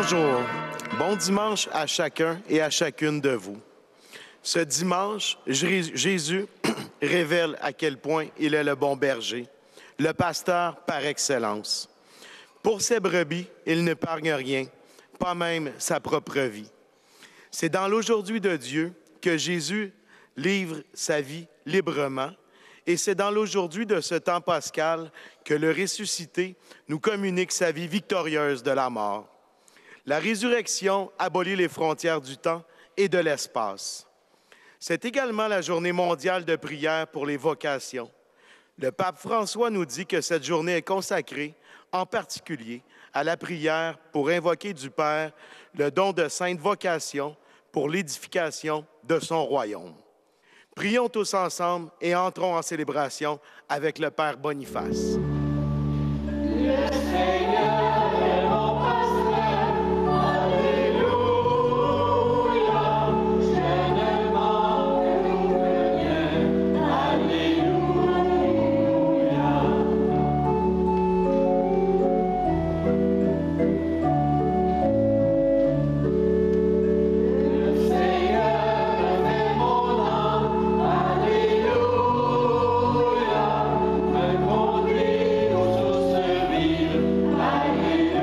Bonjour, bon dimanche à chacun et à chacune de vous. Ce dimanche, Jésus révèle à quel point il est le bon berger, le pasteur par excellence. Pour ses brebis, il n'épargne rien, pas même sa propre vie. C'est dans l'aujourd'hui de Dieu que Jésus livre sa vie librement, et c'est dans l'aujourd'hui de ce temps pascal que le ressuscité nous communique sa vie victorieuse de la mort. La résurrection abolit les frontières du temps et de l'espace. C'est également la journée mondiale de prière pour les vocations. Le pape François nous dit que cette journée est consacrée, en particulier, à la prière pour invoquer du Père le don de sainte vocation pour l'édification de son royaume. Prions tous ensemble et entrons en célébration avec le Père Boniface. Le Seigneur est mon pasteur, alléluia, je ne manque de rien, alléluia. Le Seigneur est mon âme, alléluia, me conduit aux sources vives, alléluia.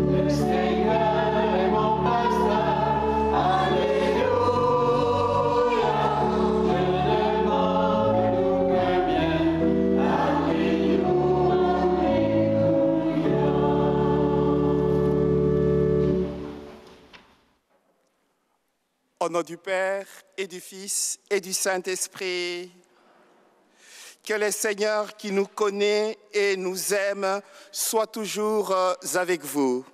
Le Seigneur est mon pasteur, alléluia, je ne manque que bien, alléluia. Au nom du Père et du Fils et du Saint-Esprit, que le Seigneur qui nous connaît et nous aime soit toujours avec vous.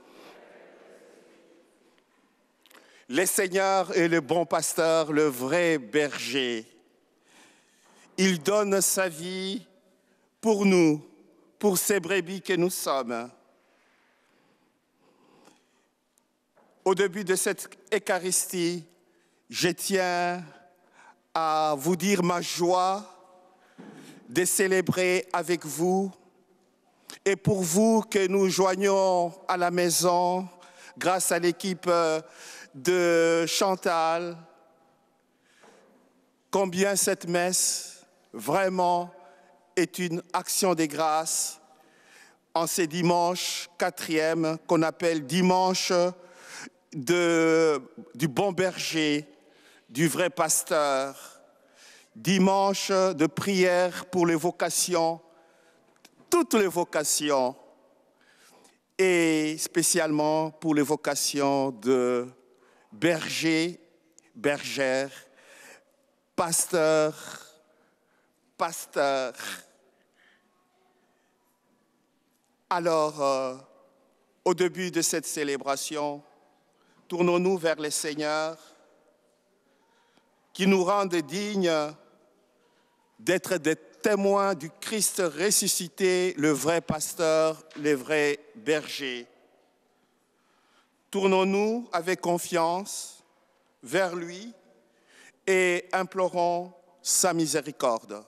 Le Seigneur est le bon pasteur, le vrai berger. Il donne sa vie pour nous, pour ces brebis que nous sommes. Au début de cette Eucharistie, je tiens à vous dire ma joie de célébrer avec vous et pour vous que nous joignons à la maison grâce à l'équipe de Chantal, combien cette messe vraiment est une action de grâce en ce dimanche 4e qu'on appelle dimanche du bon berger, du vrai pasteur, dimanche de prière pour les vocations, toutes les vocations, et spécialement pour les vocations de berger, bergère, pasteur, pasteur. Alors, au début de cette célébration, tournons-nous vers le Seigneur qui nous rende dignes d'être des témoins du Christ ressuscité, le vrai pasteur, le vrai berger. Tournons-nous avec confiance vers lui et implorons sa miséricorde.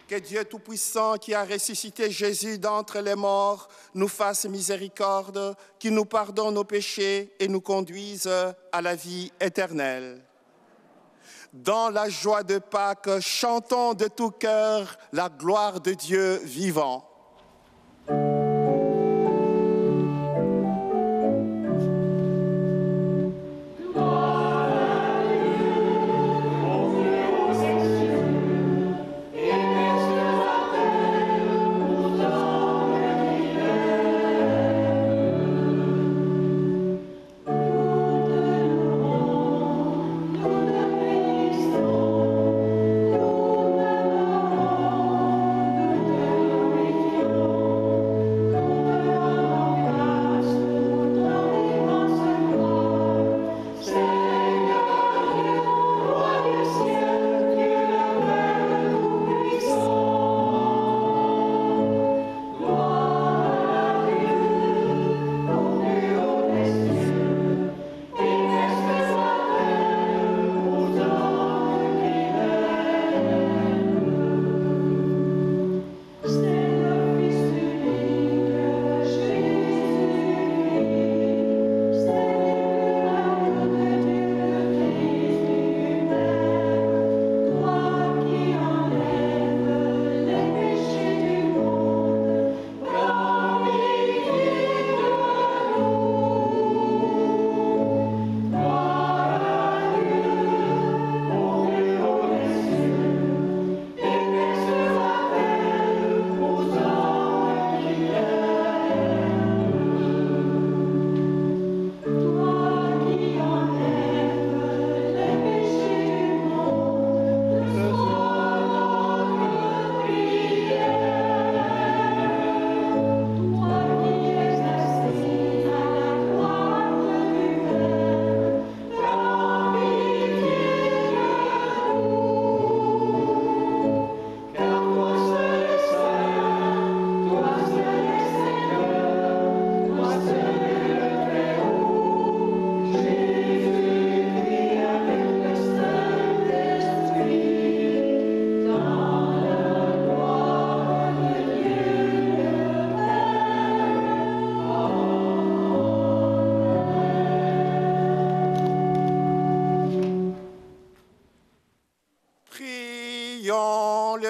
Que Dieu Tout-Puissant, qui a ressuscité Jésus d'entre les morts, nous fasse miséricorde, qui nous pardonne nos péchés et nous conduise à la vie éternelle. Dans la joie de Pâques, chantons de tout cœur la gloire de Dieu vivant.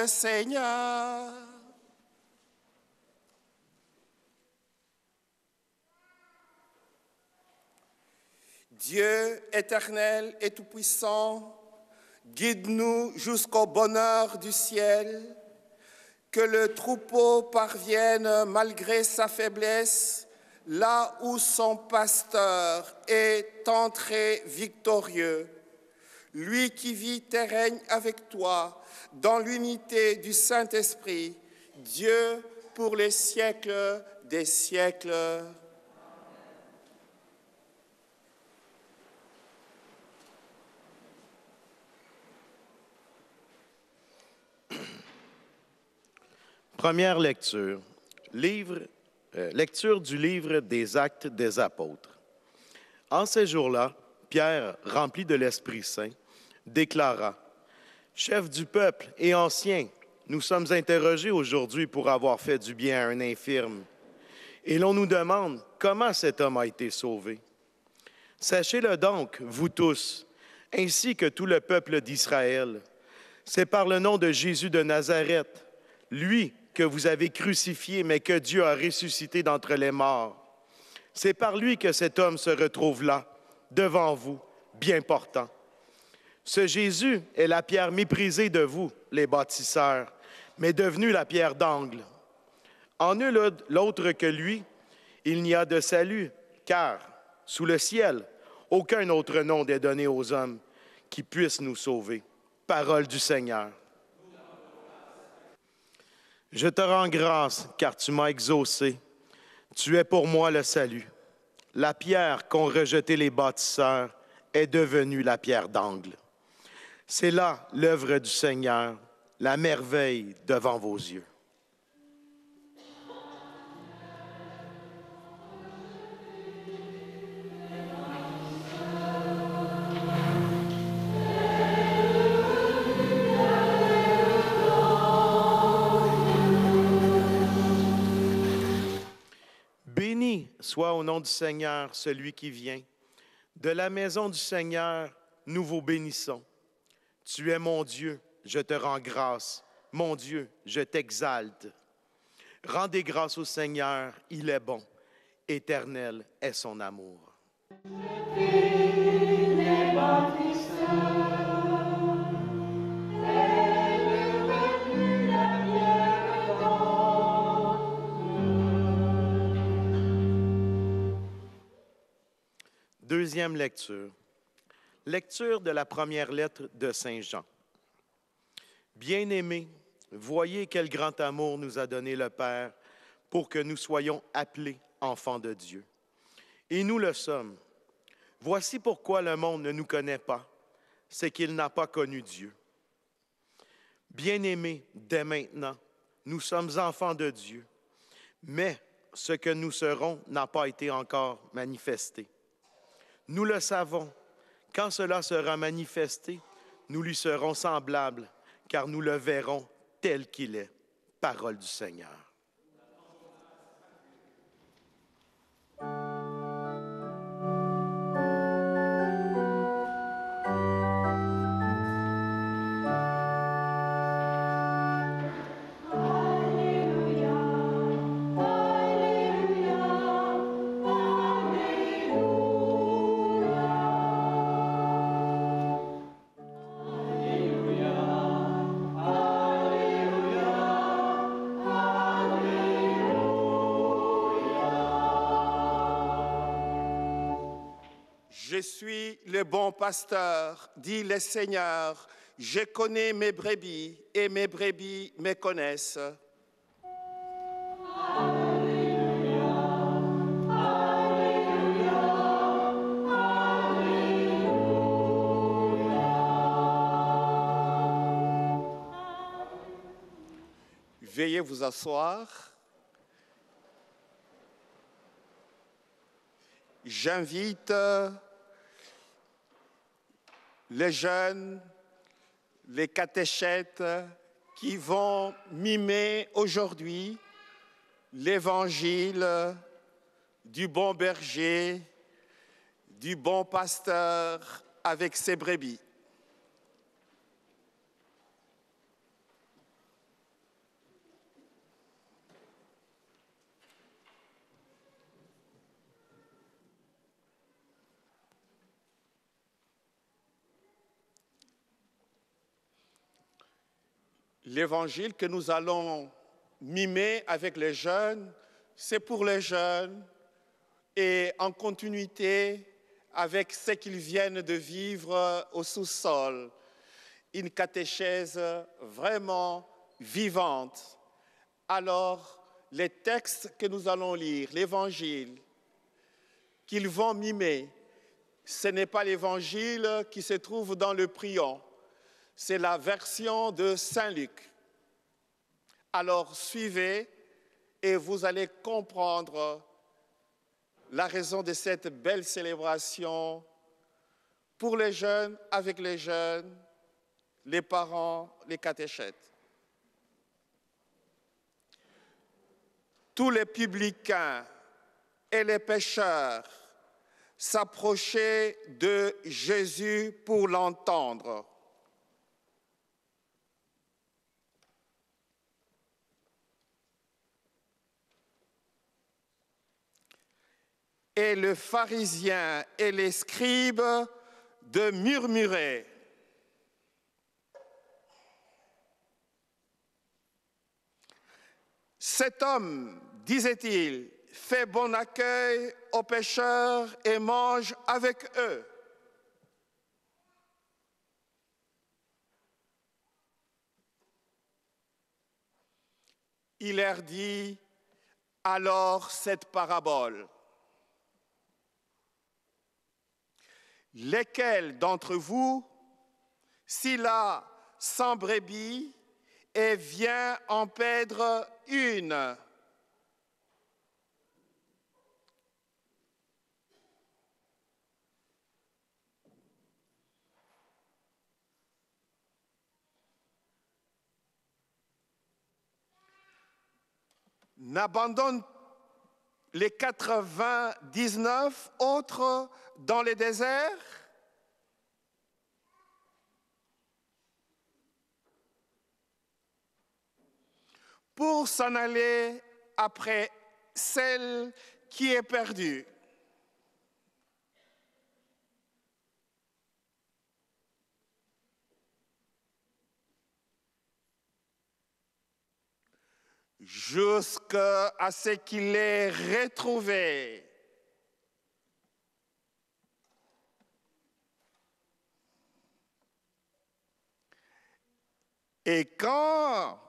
le Seigneur. Dieu éternel et tout-puissant, guide-nous jusqu'au bonheur du ciel, que le troupeau parvienne malgré sa faiblesse, là où son pasteur est entré victorieux. Lui qui vit et règne avec toi dans l'unité du Saint-Esprit, Dieu pour les siècles des siècles. Première lecture. Lecture du livre des Actes des Apôtres. En ces jours-là, Pierre, rempli de l'Esprit Saint, déclara: « Chef du peuple et ancien, nous sommes interrogés aujourd'hui pour avoir fait du bien à un infirme. Et l'on nous demande comment cet homme a été sauvé. Sachez-le donc, vous tous, ainsi que tout le peuple d'Israël, c'est par le nom de Jésus de Nazareth, lui que vous avez crucifié, mais que Dieu a ressuscité d'entre les morts. C'est par lui que cet homme se retrouve là, devant vous, bien portant. Ce Jésus est la pierre méprisée de vous, les bâtisseurs, mais devenue la pierre d'angle. En nul l'autre que lui, il n'y a de salut, car, sous le ciel, aucun autre nom n'est donné aux hommes qui puisse nous sauver. » Parole du Seigneur. Je te rends grâce, car tu m'as exaucé. Tu es pour moi le salut. La pierre qu'ont rejetée les bâtisseurs est devenue la pierre d'angle. C'est là l'œuvre du Seigneur, la merveille devant vos yeux. Béni soit au nom du Seigneur celui qui vient. De la maison du Seigneur, nous vous bénissons. Tu es mon Dieu, je te rends grâce. Mon Dieu, je t'exalte. Rendez grâce au Seigneur, il est bon. Éternel est son amour. Deuxième lecture. Lecture de la première lettre de Saint Jean. Bien-aimés, voyez quel grand amour nous a donné le Père pour que nous soyons appelés enfants de Dieu. Et nous le sommes. Voici pourquoi le monde ne nous connaît pas, c'est qu'il n'a pas connu Dieu. Bien-aimés, dès maintenant, nous sommes enfants de Dieu, mais ce que nous serons n'a pas été encore manifesté. Nous le savons, quand cela sera manifesté, nous lui serons semblables, car nous le verrons tel qu'il est. Parole du Seigneur. Je suis le bon pasteur, dit le Seigneur. Je connais mes brebis et mes brebis me connaissent. Veuillez vous asseoir. J'invite les jeunes, les catéchètes qui vont mimer aujourd'hui l'évangile du bon berger, du bon pasteur avec ses brebis. L'évangile que nous allons mimer avec les jeunes, c'est pour les jeunes et en continuité avec ce qu'ils viennent de vivre au sous-sol. Une catéchèse vraiment vivante. Alors, les textes que nous allons lire, l'évangile qu'ils vont mimer, ce n'est pas l'évangile qui se trouve dans le prion, c'est la version de Saint Luc. Alors, suivez et vous allez comprendre la raison de cette belle célébration pour les jeunes, avec les jeunes, les parents, les catéchètes. Tous les publicains et les pécheurs s'approchaient de Jésus pour l'entendre. Et le pharisien et les scribes de murmurer. Cet homme, disait-il, fait bon accueil aux pécheurs et mange avec eux. Il leur dit alors cette parabole. Lesquels d'entre vous, s'il a 100 brebis et vient en perdre une, n'abandonne les 99 autres dans les déserts? Pour s'en aller après celle qui est perdue. Jusqu'à ce qu'il ait retrouvé. Et quand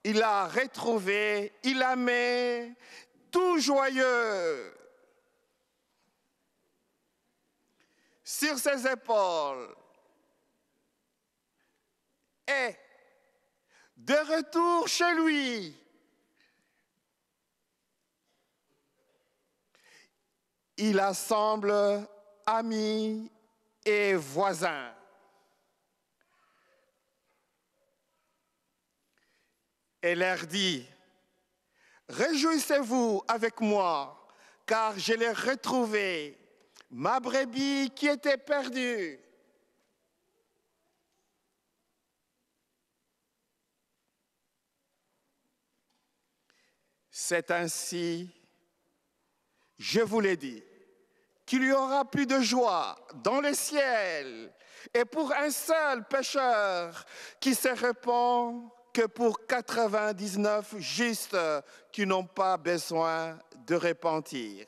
il a retrouvé, il la met tout joyeux sur ses épaules. Et de retour chez lui, il assemble amis et voisins. Et leur dit, réjouissez-vous avec moi, car je l'ai retrouvée, ma brebis qui était perdue. C'est ainsi, je vous l'ai dit, qu'il y aura plus de joie dans le ciel et pour un seul pécheur qui se répand que pour 99 justes qui n'ont pas besoin de repentir.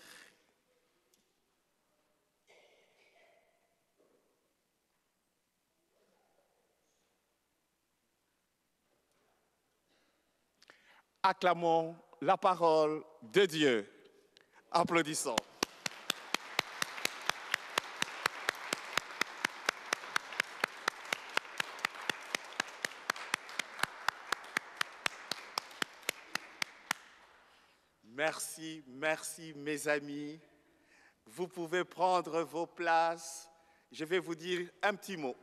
Acclamons la parole de Dieu. Applaudissons. Merci, merci mes amis. Vous pouvez prendre vos places. Je vais vous dire un petit mot.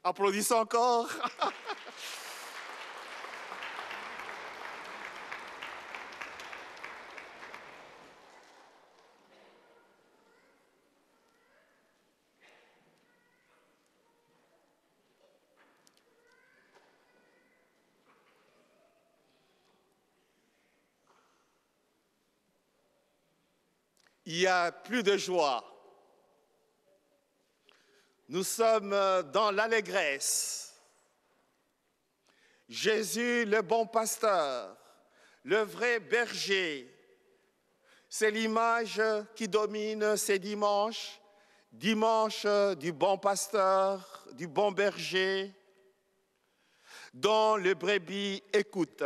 Applaudissons encore. Il y a plus de joie Nous sommes dans l'allégresse. Jésus, le bon pasteur, le vrai berger, c'est l'image qui domine ces dimanches, dimanche du bon pasteur, du bon berger, dont le brebis écoute.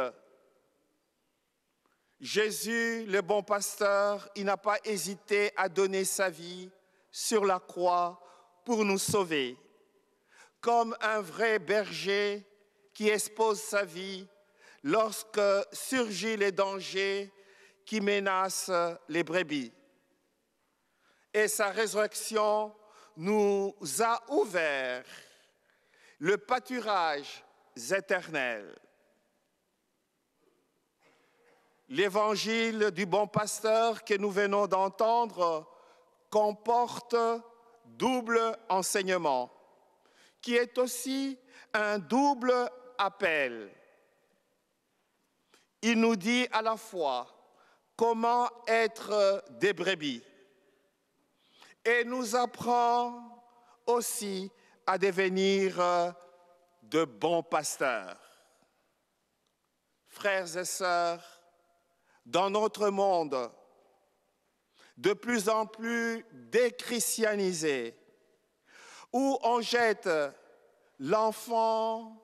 Jésus, le bon pasteur, il n'a pas hésité à donner sa vie sur la croix pour nous sauver, comme un vrai berger qui expose sa vie lorsque surgit les dangers qui menacent les brebis. Et sa résurrection nous a ouvert le pâturage éternel. L'évangile du bon pasteur que nous venons d'entendre comporte double enseignement, qui est aussi un double appel. Il nous dit à la fois comment être des brebis et nous apprend aussi à devenir de bons pasteurs. Frères et sœurs, dans notre monde de plus en plus déchristianisé, où on jette l'enfant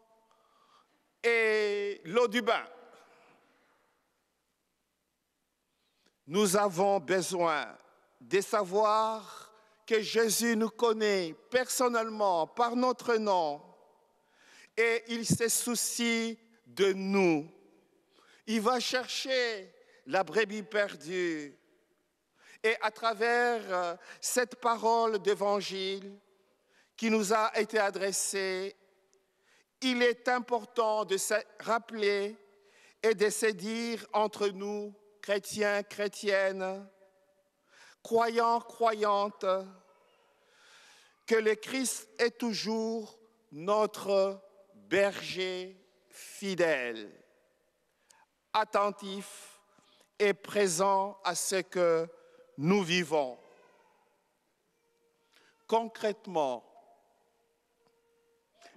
et l'eau du bain, nous avons besoin de savoir que Jésus nous connaît personnellement par notre nom et il se soucie de nous. Il va chercher la brebis perdue. Et à travers cette parole d'évangile qui nous a été adressée, il est important de se rappeler et de se dire entre nous, chrétiens, chrétiennes, croyants, croyantes, que le Christ est toujours notre berger fidèle, attentif et présent à ce que nous vivons. Concrètement,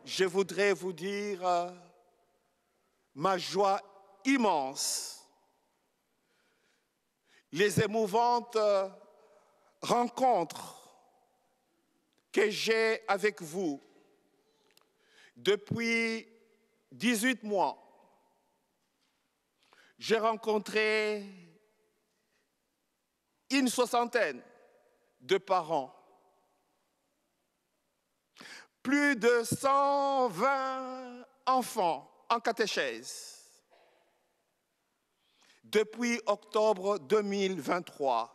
je voudrais vous dire ma joie immense, les émouvantes rencontres que j'ai avec vous depuis 18 mois. J'ai rencontré une soixantaine de parents, plus de 120 enfants en catéchèse depuis octobre 2023.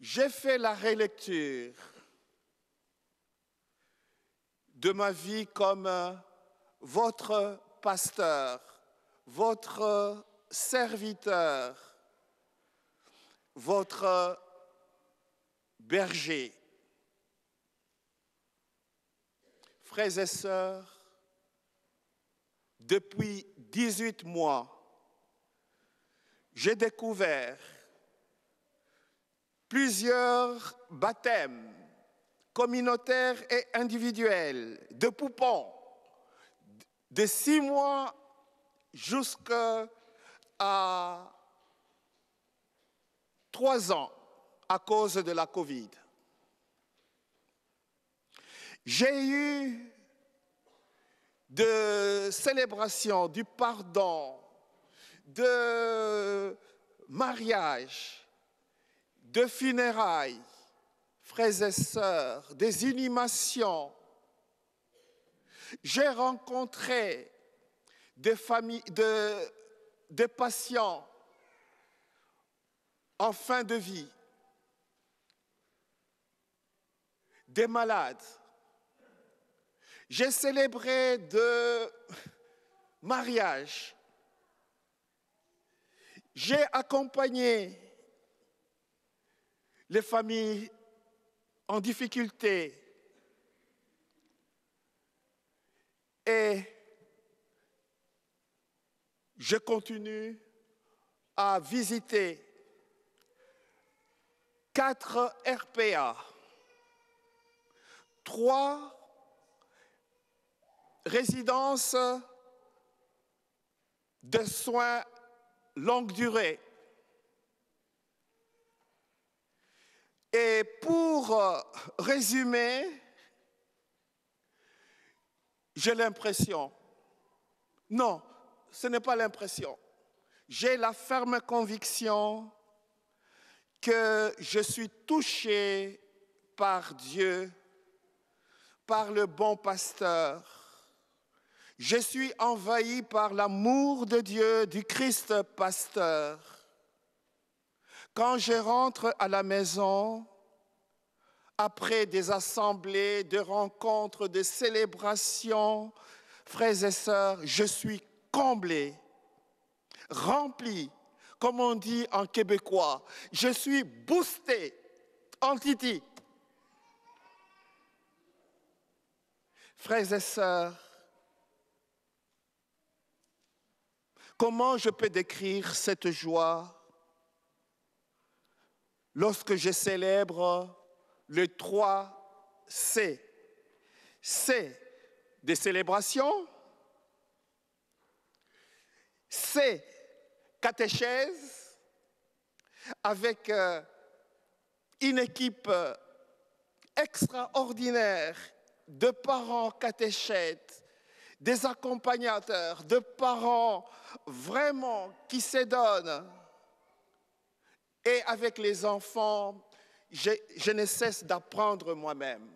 J'ai fait la relecture de ma vie comme votre pasteur, votre serviteur, votre berger. Frères et sœurs, depuis 18 mois, j'ai découvert plusieurs baptêmes communautaires et individuels de poupons, de 6 mois jusqu'à 3 ans à cause de la Covid. J'ai eu de célébrations du pardon, de mariage, de funérailles, frères et sœurs, des inhumations. J'ai rencontré des familles, des patients en fin de vie, des malades. J'ai célébré de mariages. J'ai accompagné les familles en difficulté. Et je continue à visiter 4 RPA, 3 résidences de soins longue durée. Et pour résumer, j'ai l'impression, non, ce n'est pas l'impression, j'ai la ferme conviction que je suis touché par Dieu, par le bon pasteur. Je suis envahi par l'amour de Dieu, du Christ pasteur. Quand je rentre à la maison, après des assemblées, de rencontres, de célébrations, frères et sœurs, je suis comblé, rempli, comme on dit en québécois. Je suis boosté en titi. Frères et sœurs, comment je peux décrire cette joie lorsque je célèbre le 3 C? C des célébrations, C catéchèse avec une équipe extraordinaire de parents catéchètes, des accompagnateurs, de parents vraiment qui se donnent. Et avec les enfants, je ne cesse d'apprendre moi-même.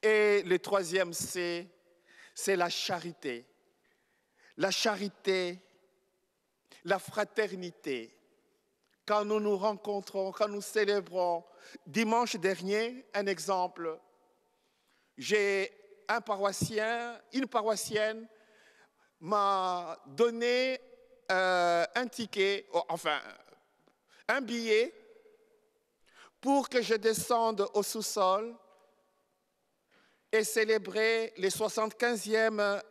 Et le 3e C, c'est la charité. La charité, la fraternité. Quand nous nous rencontrons, quand nous célébrons, dimanche dernier, un exemple, j'ai un paroissien, une paroissienne m'a donné un ticket, enfin un billet pour que je descende au sous-sol et célébrer le 75e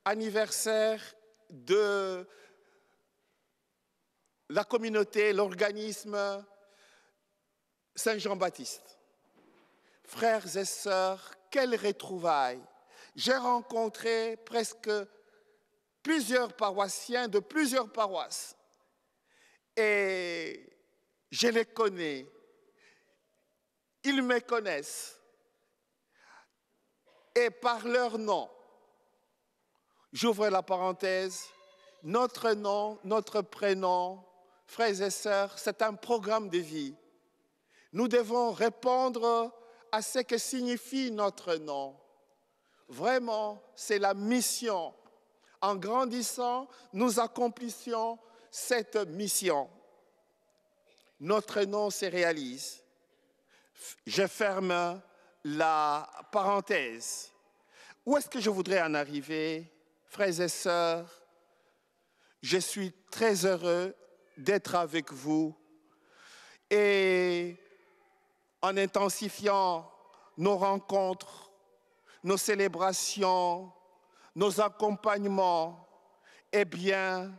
anniversaire de la communauté, l'organisme Saint-Jean-Baptiste. Frères et sœurs, quelle retrouvaille! J'ai rencontré presque plusieurs paroissiens de plusieurs paroisses et je les connais. Ils me connaissent et par leur nom, j'ouvre la parenthèse, notre nom, notre prénom, frères et sœurs, c'est un programme de vie. Nous devons répondre à ce que signifie notre nom. Vraiment, c'est la mission. En grandissant, nous accomplissions cette mission. Notre nom se réalise. Je ferme la parenthèse. Où est-ce que je voudrais en arriver, frères et sœurs? Je suis très heureux d'être avec vous et en intensifiant nos rencontres, nos célébrations, nos accompagnements, eh bien,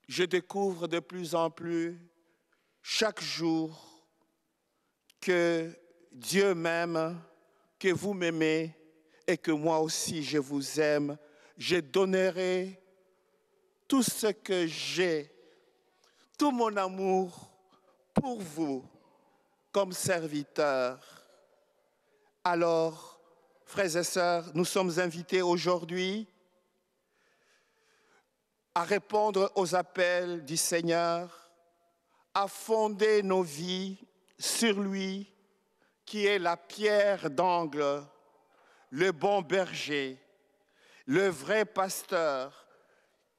je découvre de plus en plus, chaque jour, que Dieu m'aime, que vous m'aimez et que moi aussi je vous aime. Je donnerai tout ce que j'ai, tout mon amour pour vous comme serviteur. Alors, frères et sœurs, nous sommes invités aujourd'hui à répondre aux appels du Seigneur, à fonder nos vies sur lui, qui est la pierre d'angle, le bon berger, le vrai pasteur,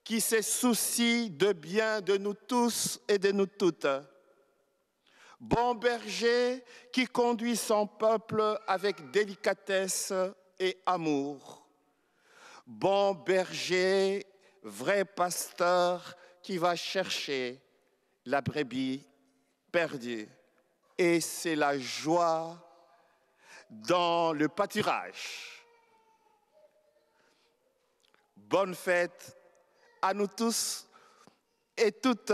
qui se soucie de bien de nous tous et de nous toutes. Bon berger qui conduit son peuple avec délicatesse et amour. Bon berger, vrai pasteur qui va chercher la brebis perdue. Et c'est la joie dans le pâturage. Bonne fête à nous tous et toutes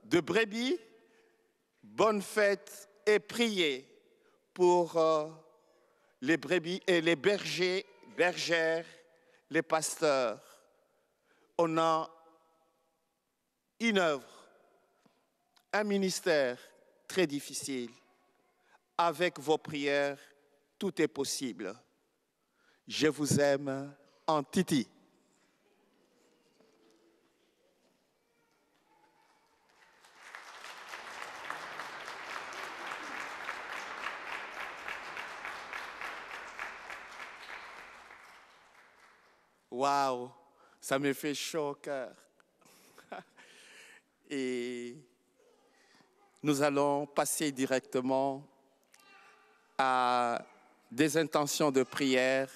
de brebis. Bonne fête et prier pour les brebis et les bergers, bergères, les pasteurs. On a une œuvre, un ministère très difficile. Avec vos prières, tout est possible. Je vous aime en Titi. Waouh, ça me fait chaud au cœur. Et nous allons passer directement à des intentions de prière.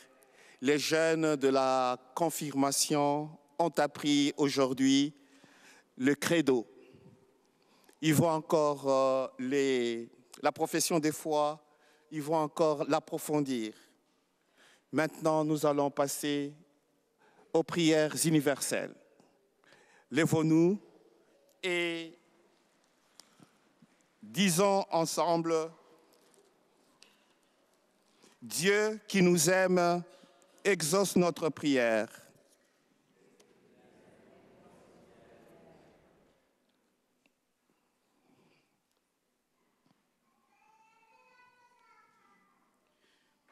Les jeunes de la confirmation ont appris aujourd'hui le credo. Ils vont encore la profession de foi, ils vont encore l'approfondir. Maintenant, nous allons passer aux prières universelles. Lèvons-nous et disons ensemble: Dieu qui nous aime, exauce notre prière.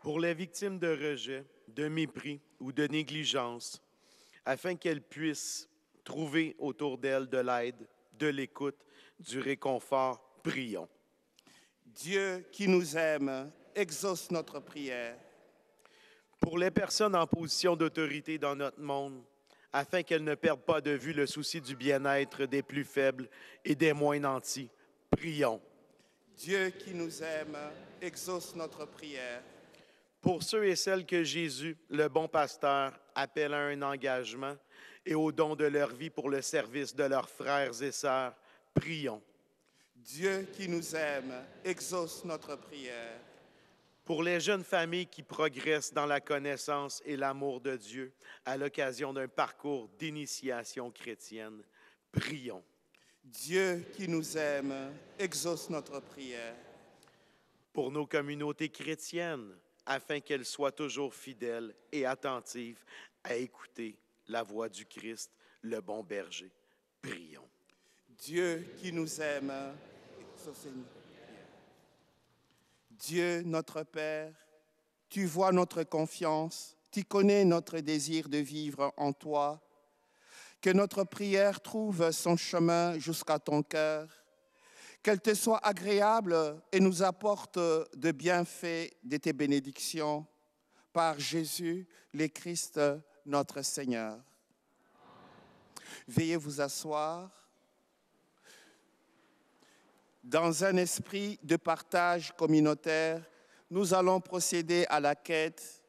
Pour les victimes de rejet, de mépris ou de négligence, afin qu'elles puissent trouver autour d'elles de l'aide, de l'écoute, du réconfort, prions. Dieu qui nous aime, exauce notre prière. Pour les personnes en position d'autorité dans notre monde, afin qu'elles ne perdent pas de vue le souci du bien-être des plus faibles et des moins nantis, prions. Dieu qui nous aime, exauce notre prière. Pour ceux et celles que Jésus, le bon pasteur, appelle à un engagement et au don de leur vie pour le service de leurs frères et sœurs, prions. Dieu qui nous aime, exauce notre prière. Pour les jeunes familles qui progressent dans la connaissance et l'amour de Dieu à l'occasion d'un parcours d'initiation chrétienne, prions. Dieu qui nous aime, exauce notre prière. Pour nos communautés chrétiennes, afin qu'elles soient toujours fidèles et attentives à écouter la voix du Christ, le bon berger, prions. Dieu qui nous aime, exaucez-nous. Dieu, notre Père, tu vois notre confiance, tu connais notre désir de vivre en toi. Que notre prière trouve son chemin jusqu'à ton cœur. Qu'elle te soit agréable et nous apporte de bienfaits de tes bénédictions. Par Jésus, le Christ, notre Seigneur. Veuillez vous asseoir. Dans un esprit de partage communautaire, nous allons procéder à la quête.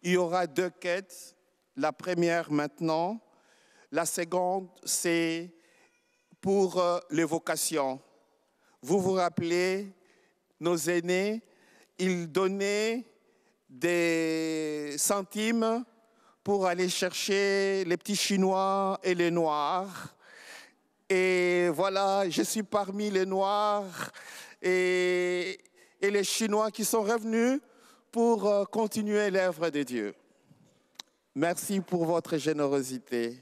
Il y aura 2 quêtes. La première maintenant. La seconde, c'est pour les vocations. Vous vous rappelez, nos aînés, ils donnaient des centimes pour aller chercher les petits Chinois et les Noirs. Et voilà, je suis parmi les Noirs et les Chinois qui sont revenus pour continuer l'œuvre de Dieu. Merci pour votre générosité.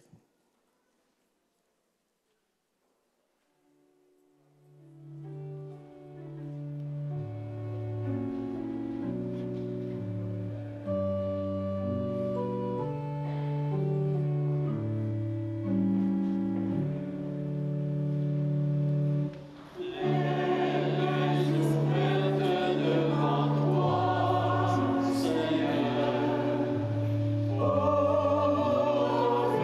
Oh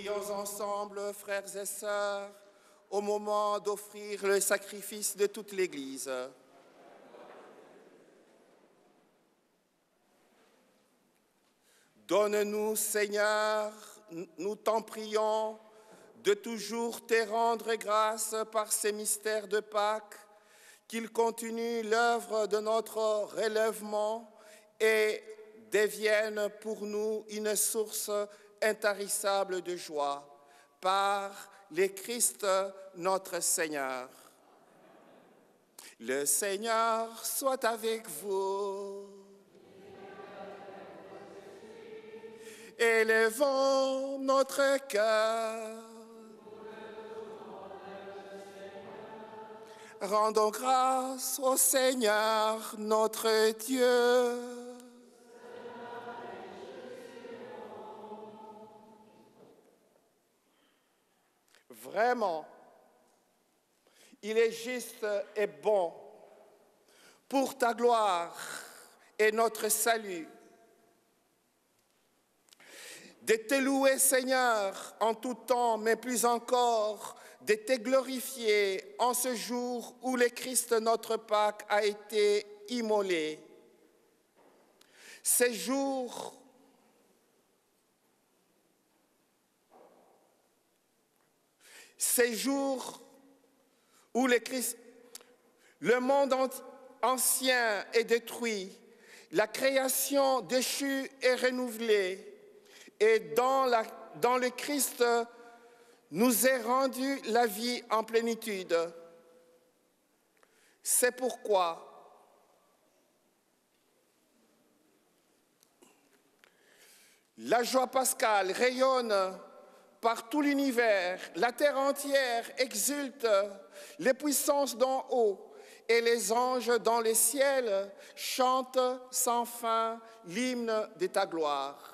Prions ensemble, frères et sœurs, au moment d'offrir le sacrifice de toute l'Église. Donne-nous, Seigneur, nous t'en prions, de toujours te rendre grâce par ces mystères de Pâques, qu'ils continuent l'œuvre de notre relèvement et deviennent pour nous une source intarissable de joie. Par le Christ notre Seigneur. Le Seigneur soit avec vous. Élevons notre cœur. Rendons grâce au Seigneur notre Dieu. Vraiment, il est juste et bon pour ta gloire et notre salut de te louer, Seigneur, en tout temps, mais plus encore, de te glorifier en ce jour où le Christ, notre Pâque, a été immolé. Ce jour où le monde ancien est détruit, la création déchue est renouvelée, et dans le Christ nous est rendue la vie en plénitude. C'est pourquoi la joie pascale rayonne par tout l'univers, la terre entière exulte, les puissances d'en haut et les anges dans les ciels chantent sans fin l'hymne de ta gloire.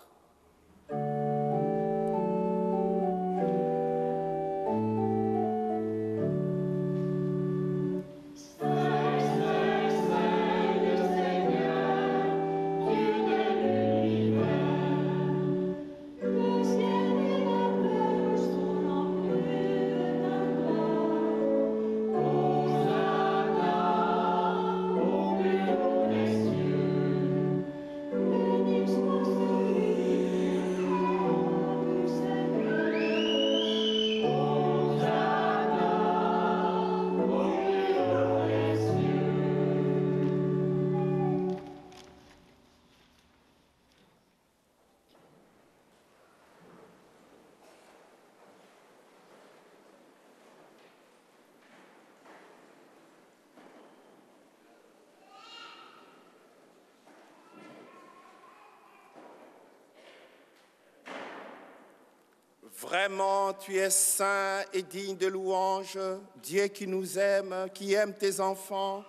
Vraiment, tu es saint et digne de louange, Dieu qui nous aime, qui aime tes enfants,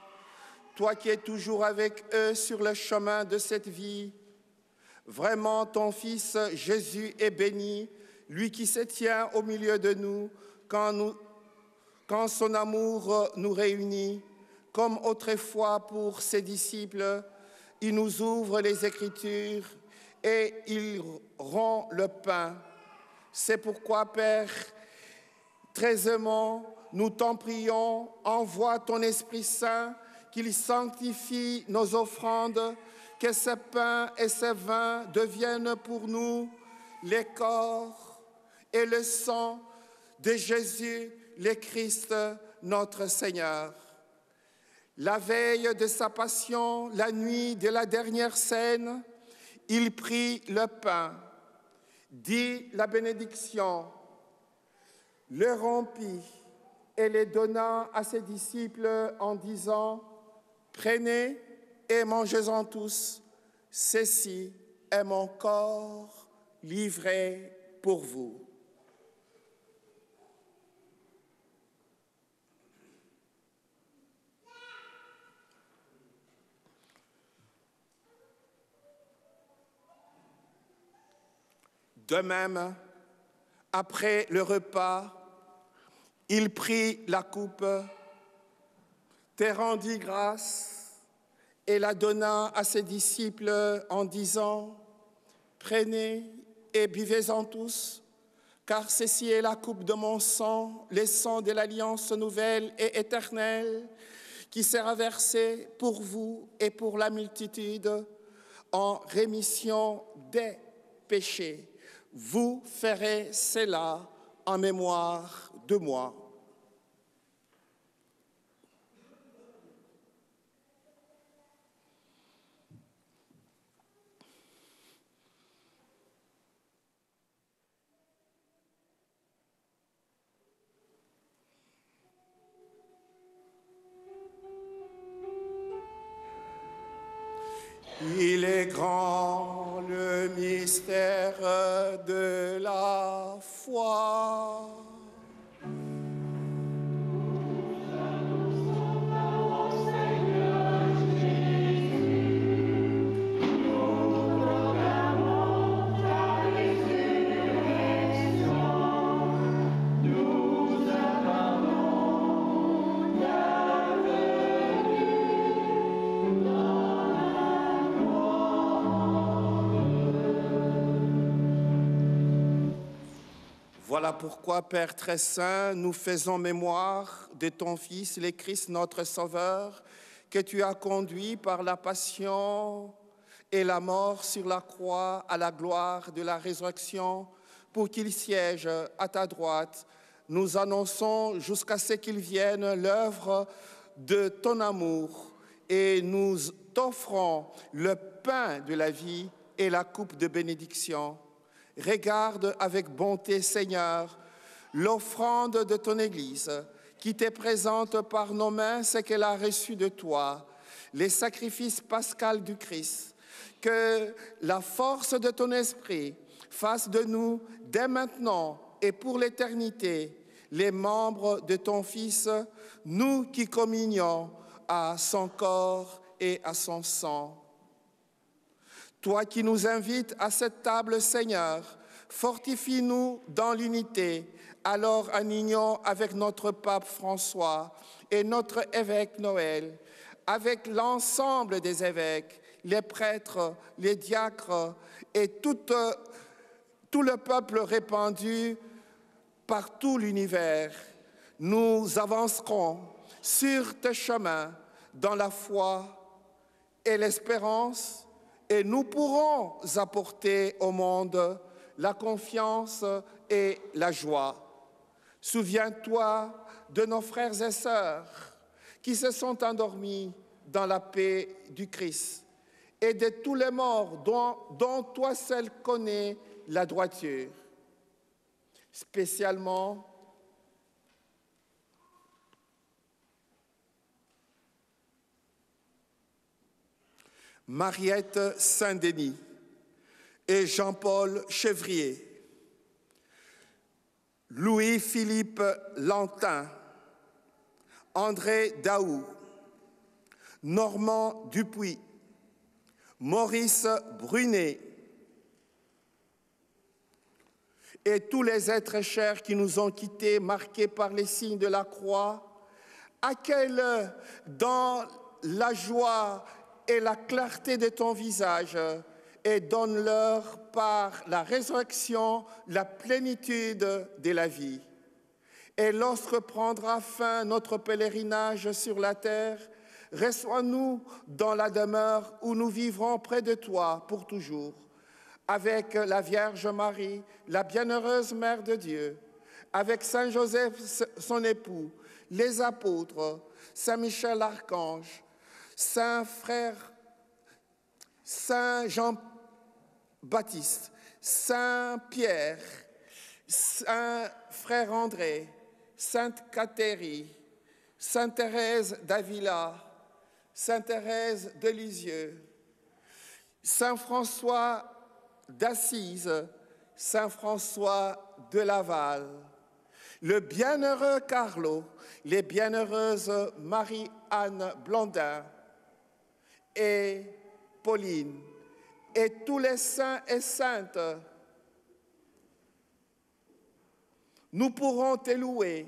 toi qui es toujours avec eux sur le chemin de cette vie. Vraiment, ton Fils Jésus est béni, lui qui se tient au milieu de nous quand son amour nous réunit. Comme autrefois pour ses disciples, il nous ouvre les Écritures et il rend le pain. C'est pourquoi, Père, très aimant, nous t'en prions, envoie ton Esprit Saint, qu'il sanctifie nos offrandes, que ce pain et ce vin deviennent pour nous les corps et le sang de Jésus, le Christ, notre Seigneur. La veille de sa passion, la nuit de la dernière scène, il prit le pain, dit la bénédiction, le rompit et le donna à ses disciples en disant « Prenez et mangez-en tous, ceci est mon corps livré pour vous. » De même, après le repas, il prit la coupe, te rendit grâce et la donna à ses disciples en disant « Prenez et buvez-en tous, Car ceci est la coupe de mon sang, le sang de l'alliance nouvelle et éternelle, qui sera versé pour vous et pour la multitude en rémission des péchés. Vous ferez cela en mémoire de moi. Il est grand le mystère de la foi. Voilà pourquoi, Père très saint, nous faisons mémoire de ton Fils, le Christ, notre Sauveur, que tu as conduit par la passion et la mort sur la croix à la gloire de la résurrection, pour qu'il siège à ta droite. Nous annonçons jusqu'à ce qu'il vienne l'œuvre de ton amour et nous t'offrons le pain de la vie et la coupe de bénédiction. Regarde avec bonté, Seigneur, l'offrande de ton Église qui te présente par nos mains ce qu'elle a reçu de toi, les sacrifices pascal du Christ. Que la force de ton esprit fasse de nous, dès maintenant et pour l'éternité, les membres de ton Fils, nous qui communions à son corps et à son sang. Toi qui nous invites à cette table, Seigneur, fortifie-nous dans l'unité, alors en union avec notre pape François et notre évêque Noël, avec l'ensemble des évêques, les prêtres, les diacres et tout le peuple répandu par tout l'univers. Nous avancerons sur tes chemins dans la foi et l'espérance, et nous pourrons apporter au monde la confiance et la joie. Souviens-toi de nos frères et sœurs qui se sont endormis dans la paix du Christ et de tous les morts dont toi seul connais la droiture. Spécialement Mariette Saint-Denis et Jean-Paul Chevrier, Louis-Philippe Lantin, André Daou, Normand Dupuis, Maurice Brunet et tous les êtres chers qui nous ont quittés, marqués par les signes de la croix, accueille-le dans la joie et la clarté de ton visage et donne-leur par la résurrection la plénitude de la vie. Et lorsque prendra fin notre pèlerinage sur la terre, reçois-nous dans la demeure où nous vivrons près de toi pour toujours, avec la Vierge Marie, la bienheureuse Mère de Dieu, avec Saint Joseph, son époux, les apôtres, Saint Michel l'Archange, Saint Frère, Saint Jean-Baptiste, Saint Pierre, Saint Frère André, Sainte Cathérie, Sainte Thérèse d'Avila, Sainte Thérèse de Lisieux, Saint François d'Assise, Saint François de Laval, le bienheureux Carlo, les bienheureuses Marie-Anne Blondin et Pauline, et tous les saints et saintes, nous pourrons te louer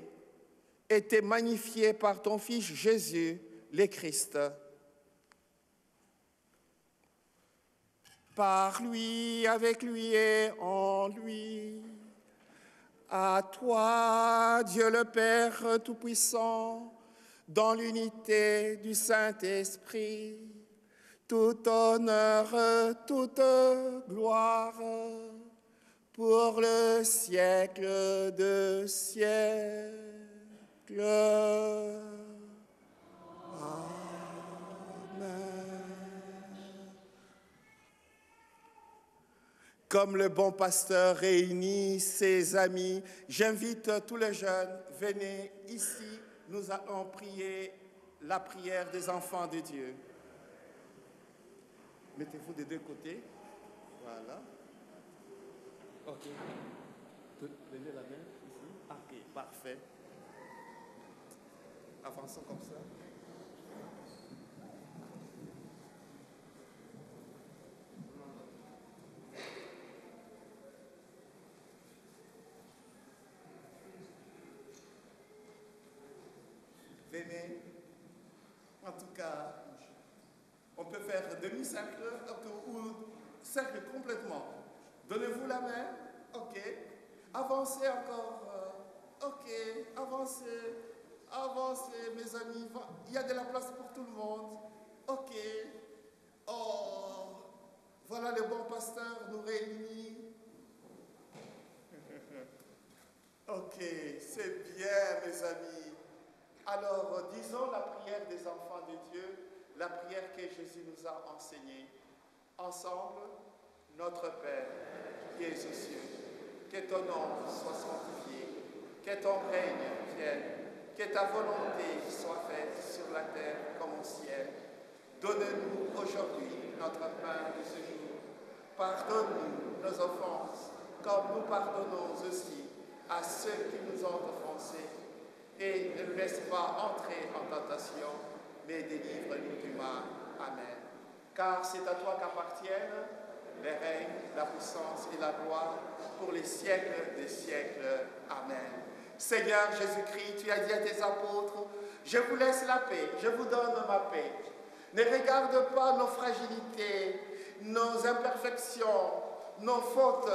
et te magnifier par ton Fils Jésus, le Christ. Par lui, avec lui et en lui, À toi, Dieu le Père Tout-Puissant, dans l'unité du Saint-Esprit, tout honneur, toute gloire, pour le siècle de siècles. Comme le bon pasteur réunit ses amis, j'invite tous les jeunes, venez ici, nous allons prier la prière des enfants de Dieu. Mettez-vous des deux côtés, voilà. Ok. Donnez la main ici. Ok, parfait. Avançons comme ça. Venez. En tout cas, on peut faire demi-cercle ou cercle complètement. Donnez-vous la main. Ok. Avancez encore. Ok. Avancez. Avancez, mes amis. Il y a de la place pour tout le monde. Ok. Oh. Voilà le bon pasteur nous réunit. Ok. C'est bien, mes amis. Alors, disons la prière des enfants de Dieu, la prière que Jésus nous a enseignée. Ensemble, notre Père, qui es aux cieux, que ton nom soit sanctifié, que ton règne vienne, que ta volonté soit faite sur la terre comme au ciel. Donne-nous aujourd'hui notre pain de ce jour. Pardonne-nous nos offenses, comme nous pardonnons aussi à ceux qui nous ont offensés. Et ne nous laisse pas entrer en tentation, mais délivre-nous du mal. Amen. Car c'est à toi qu'appartiennent les règnes, la puissance et la gloire pour les siècles des siècles. Amen. Seigneur Jésus-Christ, tu as dit à tes apôtres, je vous laisse la paix, je vous donne ma paix. Ne regarde pas nos fragilités, nos imperfections, nos fautes,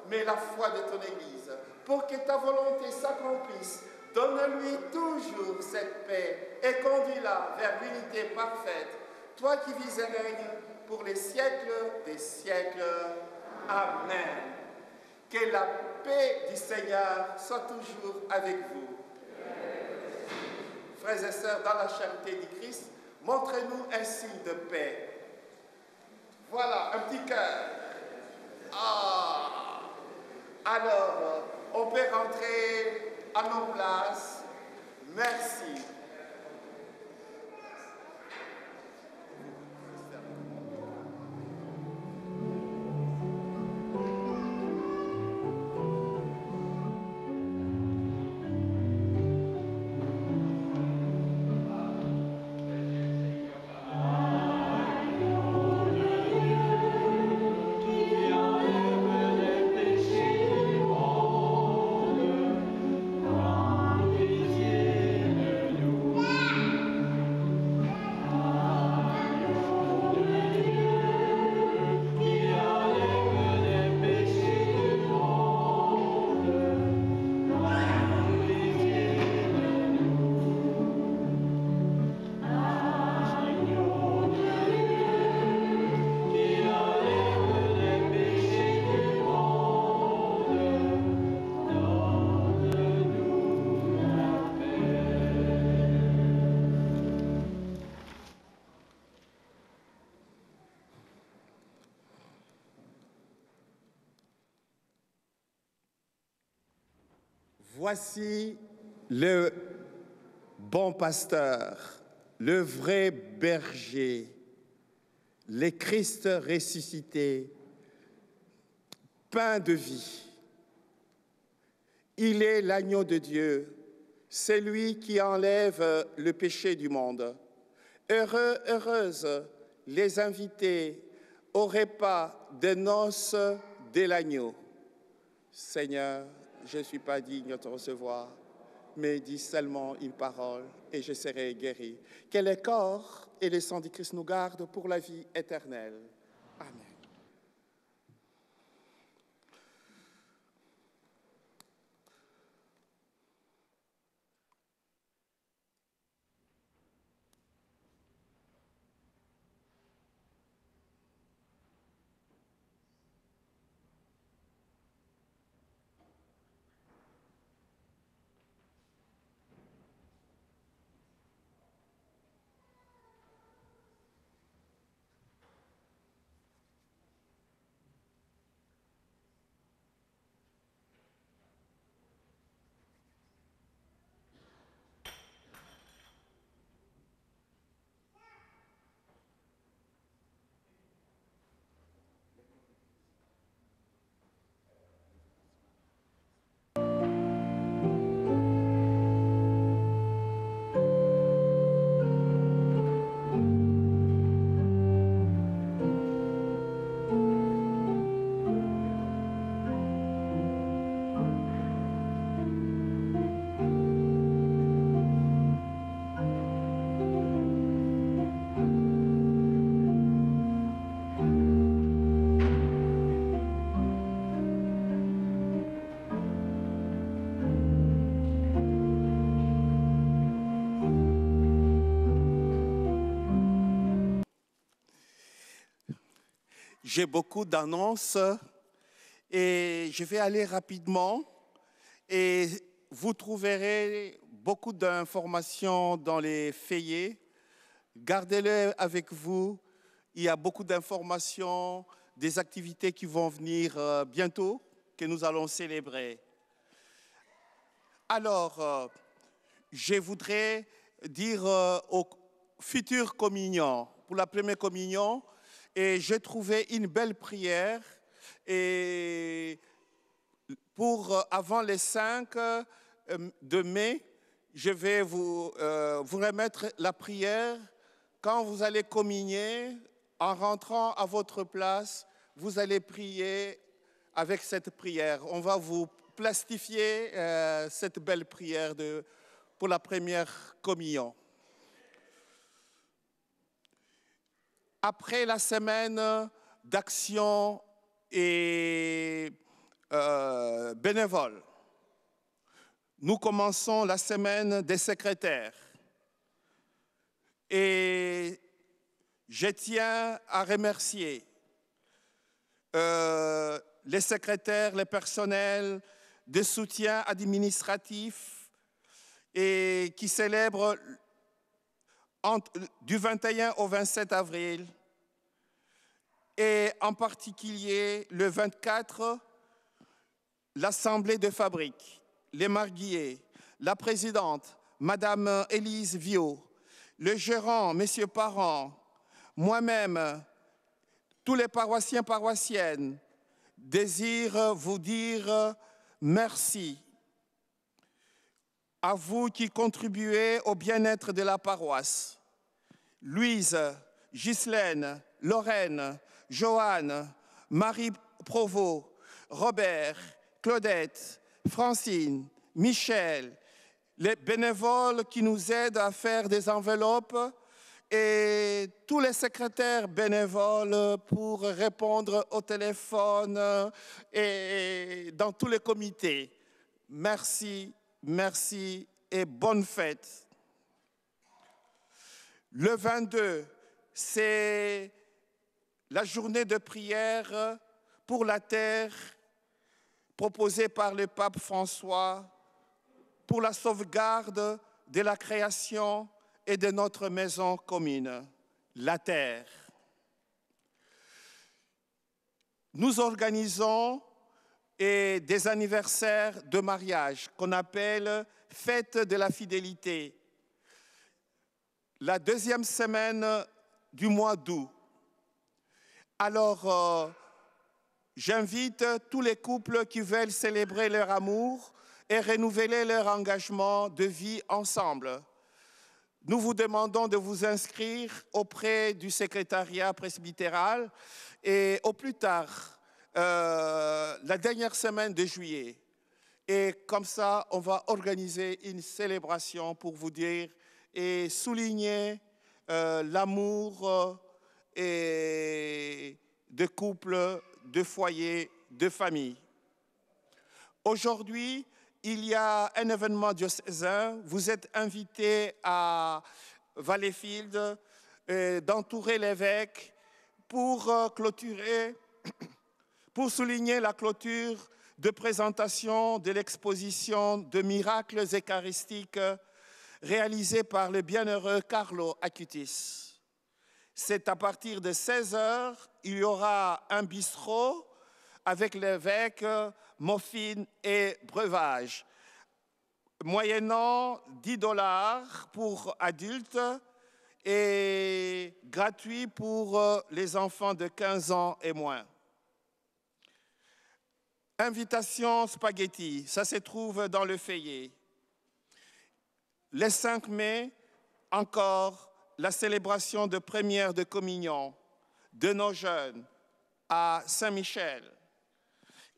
mais la foi de ton Église, pour que ta volonté s'accomplisse. Donne-lui toujours cette paix et conduis-la vers l'unité parfaite, toi qui vis et règnes pour les siècles des siècles. Amen. Que la paix du Seigneur soit toujours avec vous. Frères et sœurs, dans la charité du Christ, montrez-nous un signe de paix. Voilà, un petit cœur. Ah. Alors, on peut rentrer à nos places. Merci. Voici le bon pasteur, le vrai berger, le Christ ressuscité, pain de vie. Il est l'agneau de Dieu, celui qui enlève le péché du monde. Heureux, heureuses les invités au repas de noces de l'agneau. Seigneur, je ne suis pas digne de te recevoir, mais dis seulement une parole et je serai guéri. Que le corps et le sang du Christ nous gardent pour la vie éternelle. Amen. J'ai beaucoup d'annonces et je vais aller rapidement. Et vous trouverez beaucoup d'informations dans les feuillets. Gardez-les avec vous. Il y a beaucoup d'informations, des activités qui vont venir bientôt, que nous allons célébrer. Alors, je voudrais dire aux futurs communiants, pour la première communion, et j'ai trouvé une belle prière. Et pour avant les 5 de mai, je vais vous remettre la prière. Quand vous allez communier, en rentrant à votre place, vous allez prier avec cette prière. On va vous plastifier cette belle prière pour la première communion. Après la semaine d'action et bénévole, nous commençons la semaine des secrétaires. Et je tiens à remercier les secrétaires, les personnels de soutien administratif et qui célèbrent du 21 au 27 avril et en particulier le 24, l'Assemblée de fabrique, les marguilliers, la présidente, Madame Élise Viau, le gérant, Monsieur Parent, moi-même, tous les paroissiens, paroissiennes, désirent vous dire merci à vous qui contribuez au bien-être de la paroisse. Louise, Ghislaine, Lorraine, Joanne, Marie Provost, Robert, Claudette, Francine, Michel, les bénévoles qui nous aident à faire des enveloppes et tous les secrétaires bénévoles pour répondre au téléphone et dans tous les comités. Merci, merci et bonne fête. Le 22, c'est la journée de prière pour la terre proposée par le pape François pour la sauvegarde de la création et de notre maison commune, la terre. Nous organisons des anniversaires de mariage qu'on appelle fête de la fidélité. La deuxième semaine du mois d'août. Alors, j'invite tous les couples qui veulent célébrer leur amour et renouveler leur engagement de vie ensemble. Nous vous demandons de vous inscrire auprès du secrétariat presbytéral et au plus tard, la dernière semaine de juillet. Et comme ça, on va organiser une célébration pour vous dire et souligner l'amour et de couple, de foyer, de famille. Aujourd'hui, il y a un événement diocésain. Vous êtes invités à Valleyfield d'entourer l'évêque pour clôturer, pour souligner la clôture de présentation de l'exposition de miracles eucharistiques réalisée par le bienheureux Carlo Acutis. C'est à partir de 16h, il y aura un bistrot avec l'évêque, muffins et breuvage, moyennant $10 pour adultes et gratuit pour les enfants de 15 ans et moins. Invitation spaghetti, ça se trouve dans le feuillet. Le 5 mai, encore la célébration de première de communion de nos jeunes à Saint-Michel.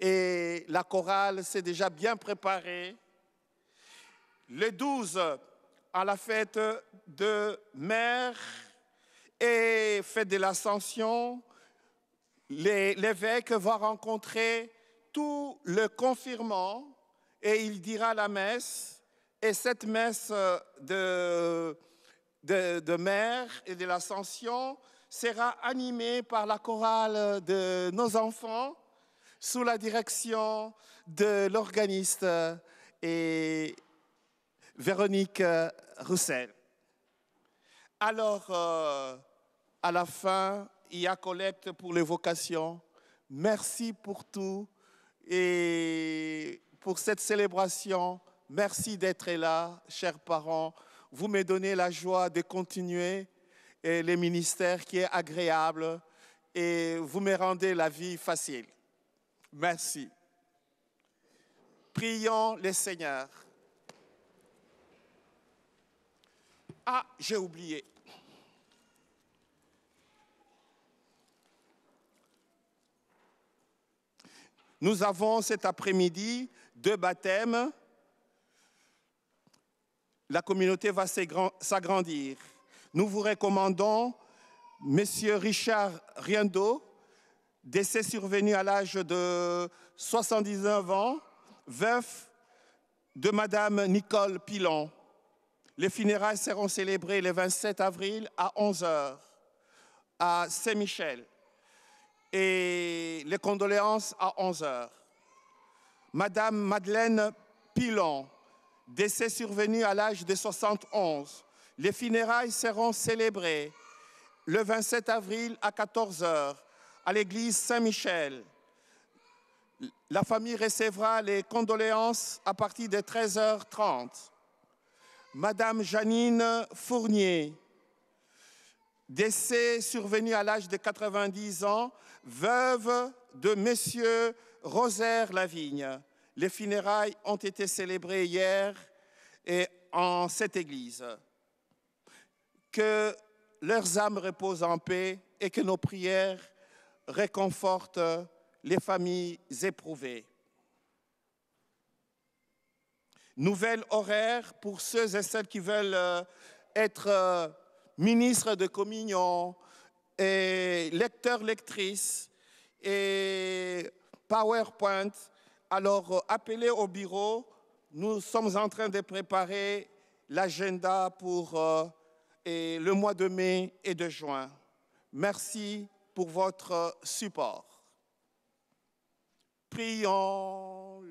Et la chorale s'est déjà bien préparée. Le 12, à la fête de Mère et fête de l'Ascension, l'évêque va rencontrer tout le confirmant et il dira la messe. Et cette messe de Mère et de l'Ascension sera animée par la chorale de nos enfants sous la direction de l'organiste et Véronique Roussel. Alors, à la fin, il y a collecte pour les vocations. Merci pour tout et pour cette célébration. Merci d'être là, chers parents. Vous me donnez la joie de continuer les ministères qui est agréable et vous me rendez la vie facile. Merci. Prions le Seigneur. Ah, j'ai oublié. Nous avons cet après-midi 2 baptêmes. La communauté va s'agrandir. Nous vous recommandons M. Richard Riendo, décès survenu à l'âge de 79 ans, veuf de Mme Nicole Pilon. Les funérailles seront célébrées le 27 avril à 11h à Saint-Michel et les condoléances à 11h. Mme Madeleine Pilon, décès survenu à l'âge de 71. Les funérailles seront célébrées le 27 avril à 14h à l'église Saint-Michel. La famille recevra les condoléances à partir de 13h30. Madame Janine Fournier, décès survenu à l'âge de 90 ans, veuve de Monsieur Rosaire Lavigne. Les funérailles ont été célébrées hier et en cette église. Que leurs âmes reposent en paix et que nos prières réconfortent les familles éprouvées. Nouvelle horaire pour ceux et celles qui veulent être ministres de communion et lecteurs, lectrices et PowerPoint. Alors, appelez au bureau. Nous sommes en train de préparer l'agenda pour le mois de mai et de juin. Merci pour votre support. Prions.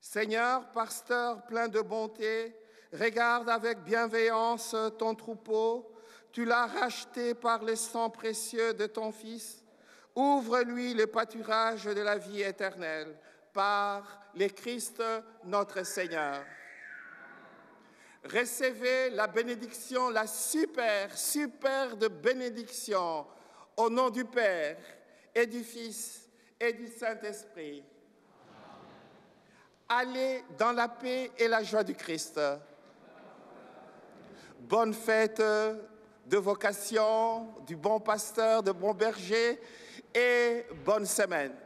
Seigneur, pasteur plein de bonté, regarde avec bienveillance ton troupeau. Tu l'as racheté par le sang précieux de ton Fils. Ouvre-lui le pâturage de la vie éternelle par le Christ notre Seigneur. Recevez la bénédiction, la super de bénédiction au nom du Père et du Fils et du Saint-Esprit. Allez dans la paix et la joie du Christ. Bonne fête de vocation, du bon pasteur, de bon berger et bonne semaine.